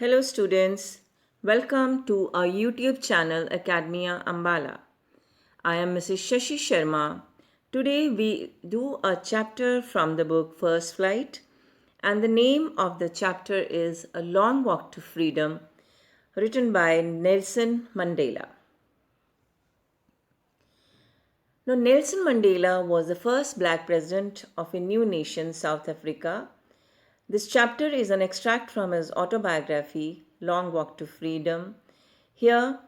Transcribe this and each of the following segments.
Hello, students. Welcome to our YouTube channel Academia Ambala. I am Mrs. Shashi Sharma. Today we do a chapter from the book First Flight, and the name of the chapter is A Long Walk to Freedom, written by Nelson Mandela. Now, Nelson Mandela was the first black president of a new nation, South Africa. This chapter is an extract from his autobiography, Long Walk to Freedom. Here,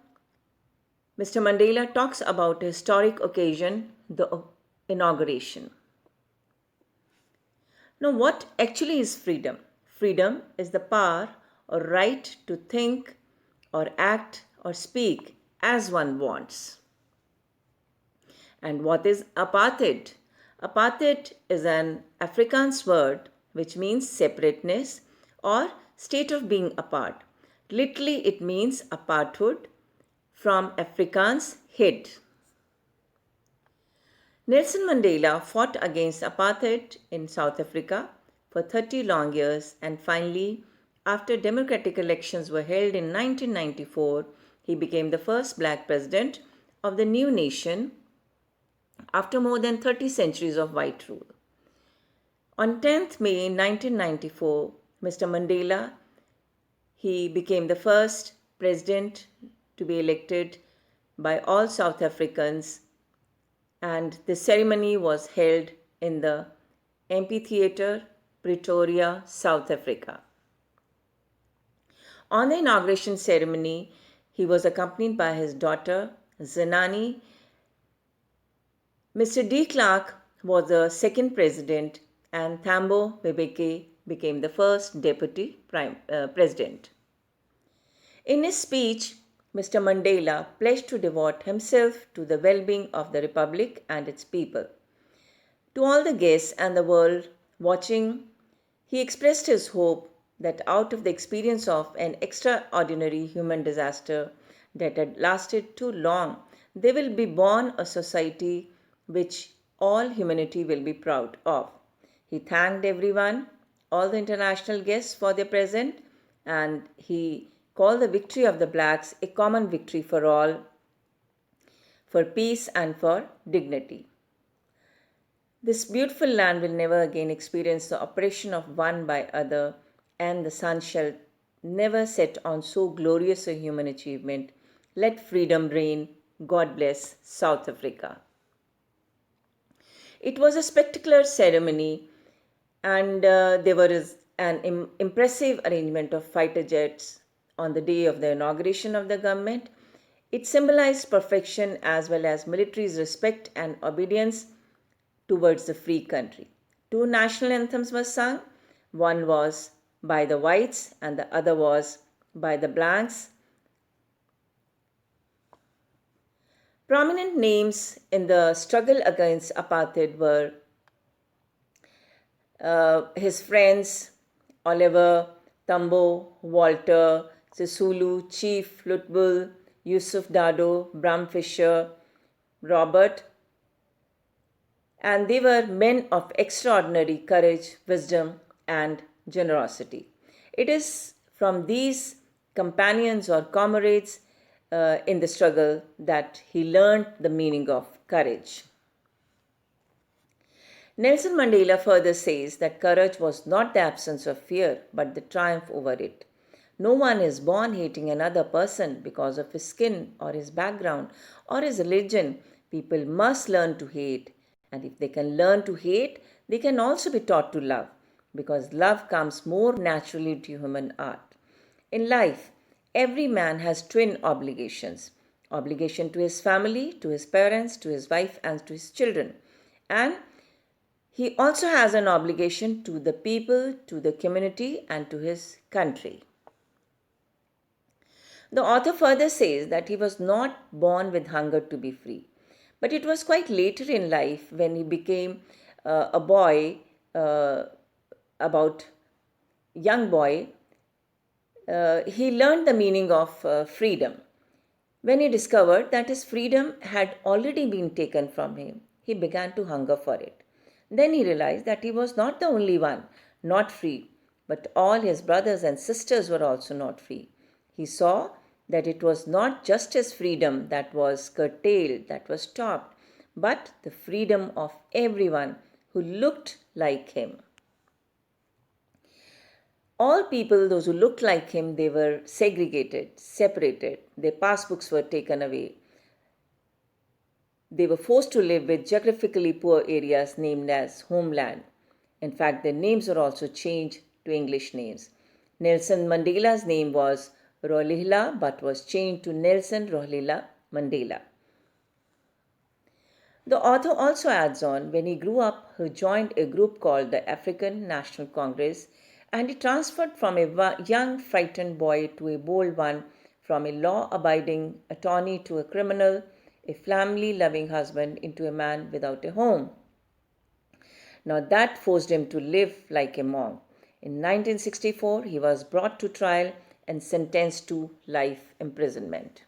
Mr. Mandela talks about a historic occasion, the inauguration. Now, what actually is freedom? Freedom is the power or right to think or act or speak as one wants. And what is apartheid? Apartheid is an Afrikaans word which means separateness or state of being apart. Literally, it means apartheid from Afrikaans head. Nelson Mandela fought against apartheid in South Africa for 30 long years, and finally, after democratic elections were held in 1994, he became the first black president of the new nation after more than 30 centuries of white rule. On 10th May 1994, Mr. Mandela he became the first president to be elected by all South Africans, and the ceremony was held in the Amphitheatre, Pretoria, South Africa. On the inauguration ceremony, he was accompanied by his daughter, Zenani. Mr. de Klerk was the second president, and Thabo Mbeki became the first deputy president. In his speech, Mr. Mandela pledged to devote himself to the well-being of the Republic and its people. To all the guests and the world watching, he expressed his hope that out of the experience of an extraordinary human disaster that had lasted too long, there will be born a society which all humanity will be proud of. He thanked everyone, all the international guests for their presence, and he called the victory of the blacks a common victory for all, for peace and for dignity. This beautiful land will never again experience the oppression of one by other, and the sun shall never set on so glorious a human achievement. Let freedom reign. God bless South Africa. It was a spectacular ceremony, and there was an impressive arrangement of fighter jets on the day of the inauguration of the government. It symbolized perfection as well as military's respect and obedience towards the free country. Two national anthems were sung. One was by the whites and the other was by the blacks. Prominent names in the struggle against apartheid were his friends Oliver Tambo, Walter, Sisulu, Chief Lutbull, Yusuf Dado, Bram Fisher, Robert, and they were men of extraordinary courage, wisdom, and generosity. It is from these companions or comrades in the struggle that he learned the meaning of courage. Nelson Mandela further says that courage was not the absence of fear, but the triumph over it. No one is born hating another person because of his skin or his background or his religion. People must learn to hate. And if they can learn to hate, they can also be taught to love, because love comes more naturally to human art. In life, every man has twin obligations: obligation to his family, to his parents, to his wife, and to his children. And he also has an obligation to the people, to the community, and to his country. The author further says that he was not born with hunger to be free, but it was quite later in life when he became a boy, about young boy, he learned the meaning of freedom. When he discovered that his freedom had already been taken from him, he began to hunger for it. Then he realized that he was not the only one not free, but all his brothers and sisters were also not free. He saw that it was not just his freedom that was curtailed, that was stopped, but the freedom of everyone who looked like him. All people, those who looked like him, they were segregated, separated. Their passbooks were taken away. They were forced to live with geographically poor areas named as homeland. In fact, their names were also changed to English names. Nelson Mandela's name was Rolihlahla but was changed to Nelson Rolihlahla Mandela. The author also adds on, when he grew up, he joined a group called the African National Congress, and he transferred from a young, frightened boy to a bold one, from a law-abiding attorney to a criminal, a family-loving husband into a man without a home. Now that forced him to live like a monk. In 1964, he was brought to trial and sentenced to life imprisonment.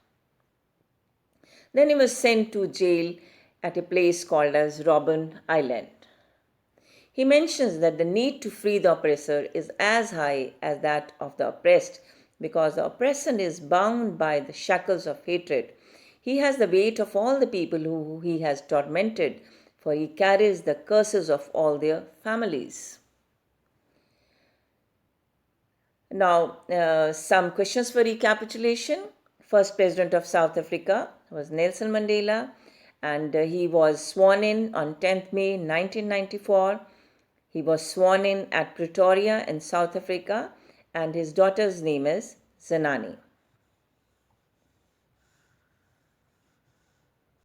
Then he was sent to jail at a place called as Robben Island. He mentions that the need to free the oppressor is as high as that of the oppressed, because the oppressor is bound by the shackles of hatred. He has the weight of all the people who he has tormented, for he carries the curses of all their families. Now, some questions for recapitulation. First president of South Africa was Nelson Mandela, and he was sworn in on 10th May 1994. He was sworn in at Pretoria in South Africa, and his daughter's name is Zenani.